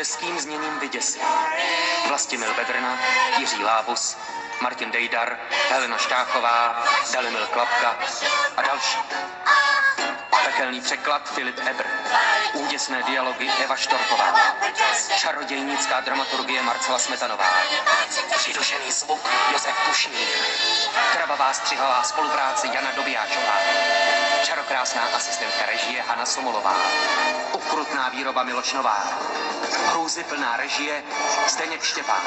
českým zněním Vyděsi. Vlastimil Bedrna, Jiří Lábus, Martin Dejdar, Helena Štáchová, Dalimil Klapka a další. Pekelný překlad Filip Ebr. Úděsné dialogy Eva Štorková. Čarodějnická dramaturgie Marcela Smetanová. Přidušený zvuk Josef Pušník. Krabavá střihavá spolupráce Jana Dobijáčová. Čarokrásná asistentka režie Hana Somolová. Ukrutná výroba Miloš Novák. Hrůzyplná režie Zdeněk Štěpán.